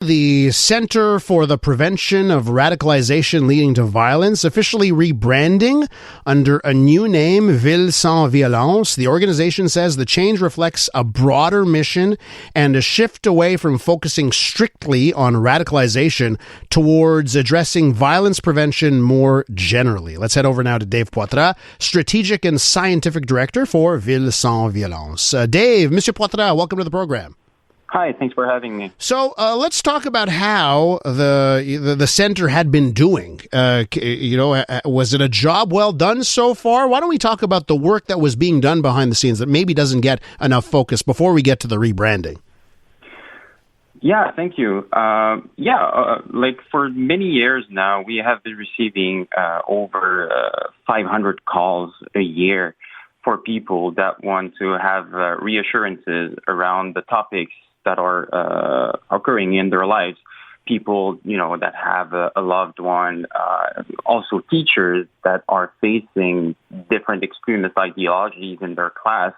The Center for the Prevention of Radicalization Leading to Violence officially rebranding under a new name, Villes sans violence. The organization says the change reflects a broader mission and a shift away from focusing strictly on radicalization towards addressing violence prevention more generally. Let's head over now to Dave Poitras, Strategic and Scientific Director for Villes sans violence. Dave, Monsieur Poitras, welcome to the program. Hi, thanks for having me. So let's talk about how the center had been doing. Was it a job well done so far? Why don't we talk about the work that was being done behind the scenes that maybe doesn't get enough focus before we get to the rebranding? Yeah, thank you. Like for many years now, we have been receiving over 500 calls a year for people that want to have reassurances around the topics that are occurring in their lives. People, that have a loved one, also teachers that are facing different extremist ideologies in their class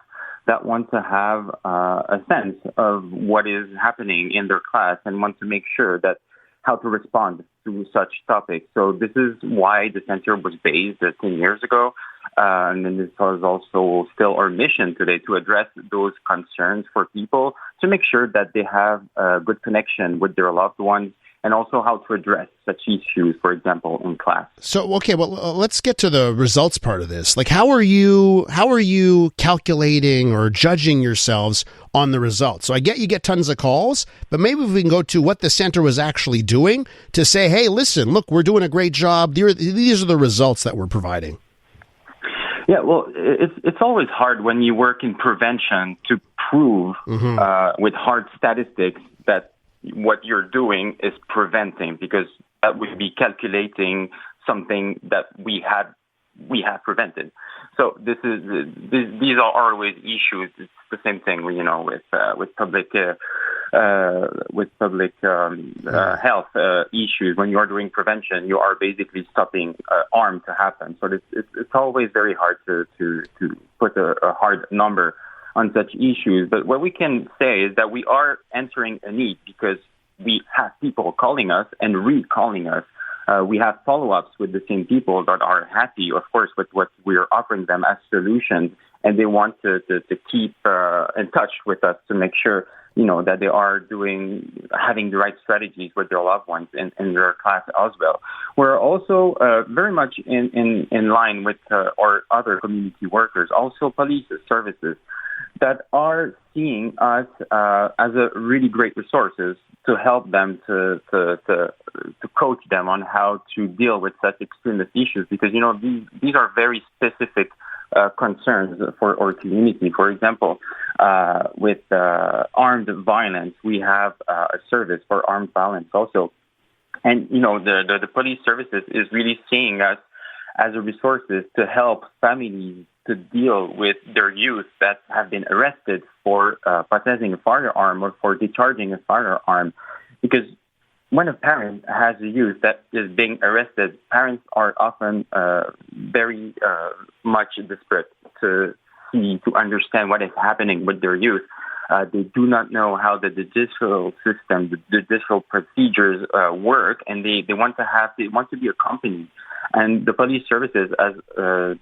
that want to have a sense of what is happening in their class and want to make sure that how to respond to such topics. So this is why the center was based 10 years ago. And then this is also still our mission today to address those concerns for people to make sure that they have a good connection with their loved ones and also how to address such issues, for example, in class. So, okay, well, let's get to the results part of this. Like, how are you calculating or judging yourselves on the results? So I get you get tons of calls, but maybe if we can go to what the center was actually doing to say, hey, listen, look, we're doing a great job. These are the results that we're providing. Yeah, well, it's always hard when you work in prevention to prove with hard statistics that what you're doing is preventing, because that would be calculating something that we have prevented. So these are always issues. It's the same thing, with public health issues. When you are doing prevention, you are basically stopping harm to happen. So it's always very hard to put a hard number on such issues. But what we can say is that we are answering a need because we have people calling us and re-calling us. We have follow-ups with the same people that are happy, of course, with what we are offering them as solutions, and they want to keep in touch with us to make sure, that they are having the right strategies with their loved ones in their class as well. We're also very much in line with our other community workers, also police services, that are seeing us as a really great resources to help them to coach them on how to deal with such extremist issues, because these are very specific concerns for our community. For example, with armed violence, we have a service for armed violence also, and the police services is really seeing us as a resources to help families to deal with their youth that have been arrested for possessing a firearm or for discharging a firearm. Because when a parent has a youth that is being arrested, parents are often very much desperate to understand what is happening with their youth. They do not know how the judicial system, the judicial procedures work, and they want to be accompanied. And the police services has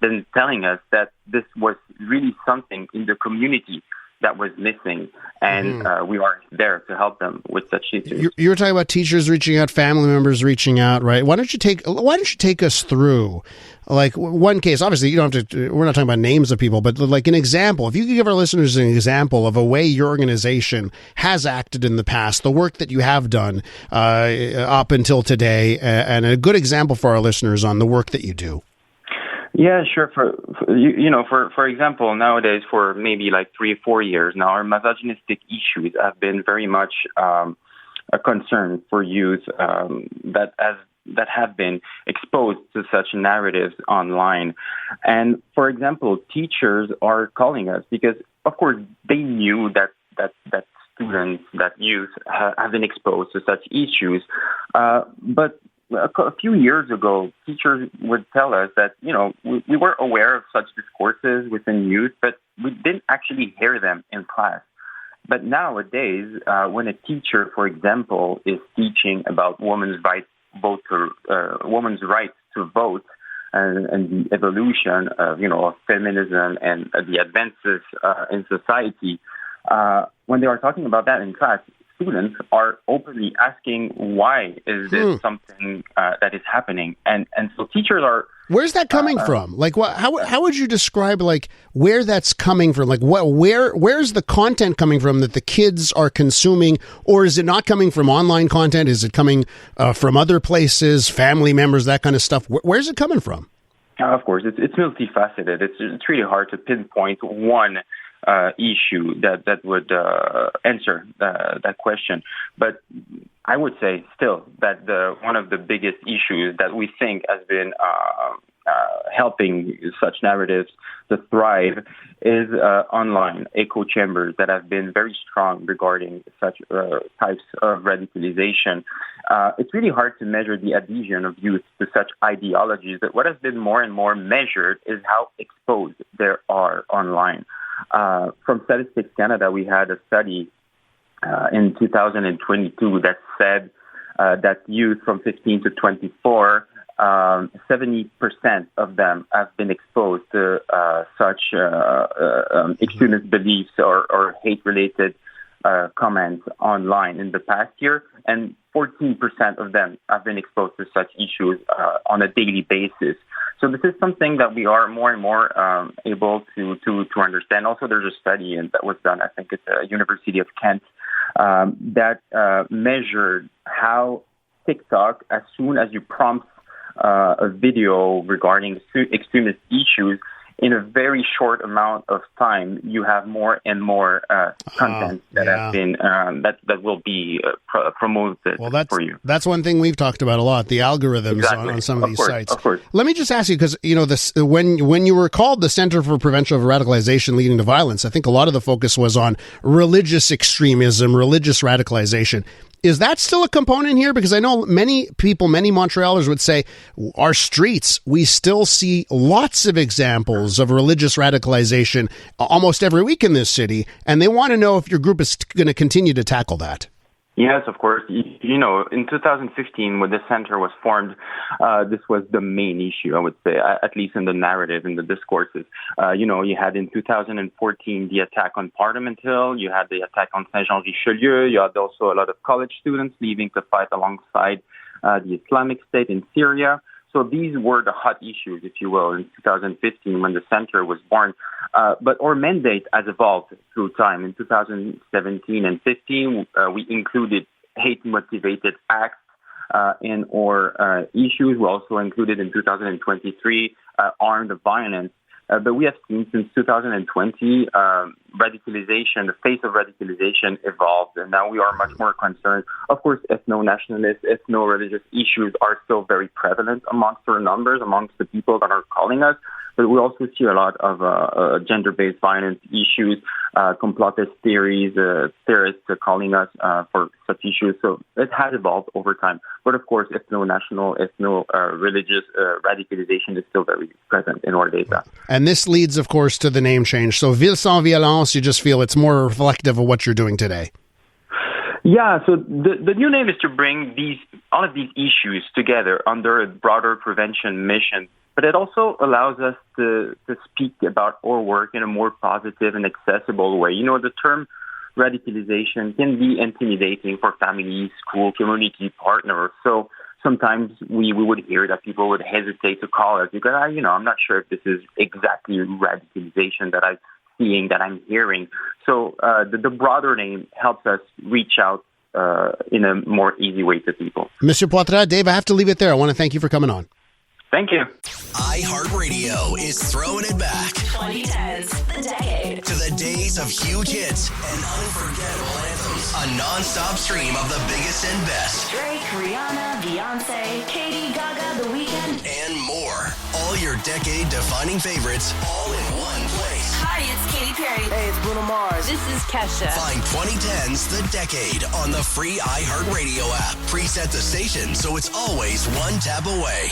been telling us that this was really something in the community that was missing, and we are there to help them with such issues. You were talking about teachers reaching out, family members reaching out, right? Why don't you take us through, like, one case? Obviously, you don't have to. We're not talking about names of people, but like an example. If you could give our listeners an example of a way your organization has acted in the past, the work that you have done up until today, and a good example for our listeners on the work that you do. Yeah, sure. For example, nowadays, for maybe like 3 or 4 years now, our misogynistic issues have been very much a concern for youth that have been exposed to such narratives online. And for example, teachers are calling us because, of course, they knew that students, that youth have been exposed to such issues, but a few years ago, teachers would tell us that, we were aware of such discourses within youth, but we didn't actually hear them in class. But nowadays, when a teacher, for example, is teaching about women's right to vote, and the evolution of feminism and the advances in society, when they are talking about that in class, students are openly asking, why is this something that is happening? And so teachers are... Where's that coming from? Like, how would you describe, like, where that's coming from? Like, where's the content coming from that the kids are consuming? Or is it not coming from online content? Is it coming from other places, family members, that kind of stuff? Where's it coming from? Of course, it's multifaceted. It's really hard to pinpoint one issue that would answer that question. But I would say still that one of the biggest issues that we think has been helping such narratives to thrive is online echo chambers that have been very strong regarding such types of radicalization. It's really hard to measure the adhesion of youth to such ideologies, but what has been more and more measured is how exposed they are online. From Statistics Canada, we had a study in 2022 that said that youth from 15 to 24, 70% of them have been exposed to such extremist beliefs or hate-related comments online in the past year, and 14% of them have been exposed to such issues on a daily basis. So this is something that we are more and more able to understand. Also, there's a study that was done, I think it's the University of Kent, that measured how TikTok, as soon as you prompt a video regarding extremist issues, in a very short amount of time, you have more and more content that have been that will be promoted for you. That's one thing we've talked about a lot: the algorithms on some of these sites. Of course. Let me just ask you, because this when you were called the Center for Prevention of Radicalization Leading to Violence, I think a lot of the focus was on religious extremism, religious radicalization. Is that still a component here? Because I know many people, many Montrealers would say our streets, we still see lots of examples of religious radicalization almost every week in this city. And they want to know if your group is going to continue to tackle that. Yes, of course. In 2015, when the center was formed, this was the main issue, I would say, at least in the narrative, in the discourses. You had in 2014 the attack on Parliament Hill, you had the attack on Saint-Jean-Richelieu, you had also a lot of college students leaving to fight alongside the Islamic State in Syria. So these were the hot issues, if you will, in 2015 when the center was born. But our mandate has evolved through time. In 2017 and 15, we included hate-motivated acts in our issues. We also included in 2023 armed violence. But we have seen since 2020, radicalization, the face of radicalization evolved, and now we are much more concerned. Of course, ethno-nationalist, ethno-religious issues are still very prevalent amongst our numbers, amongst the people that are calling us. But we also see a lot of gender-based violence issues, complotist theories, theorists calling us for such issues. So it has evolved over time. But of course, ethno-national, ethno-religious radicalization is still very present in our data. And this leads, of course, to the name change. So Villes sans violence, you just feel it's more reflective of what you're doing today. Yeah, so the new name is to bring all of these issues together under a broader prevention mission. But it also allows us to speak about our work in a more positive and accessible way. The term radicalization can be intimidating for families, school, community partners. So sometimes we would hear that people would hesitate to call us because, I'm not sure if this is exactly radicalization that I'm seeing, that I'm hearing. So the broader name helps us reach out in a more easy way to people. Monsieur Poitras, Dave, I have to leave it there. I want to thank you for coming on. Thank you. iHeartRadio is throwing it back. 2010s, the decade. To the days of huge hits and unforgettable anthems. A non-stop stream of the biggest and best. Drake, Rihanna, Beyonce, Katy, Gaga, The Weeknd, and more. All your decade-defining favorites, all in one place. Hi, it's Katy Perry. Hey, it's Bruno Mars. This is Kesha. Find 2010's The Decade on the free iHeartRadio app. Preset the station so it's always one tap away.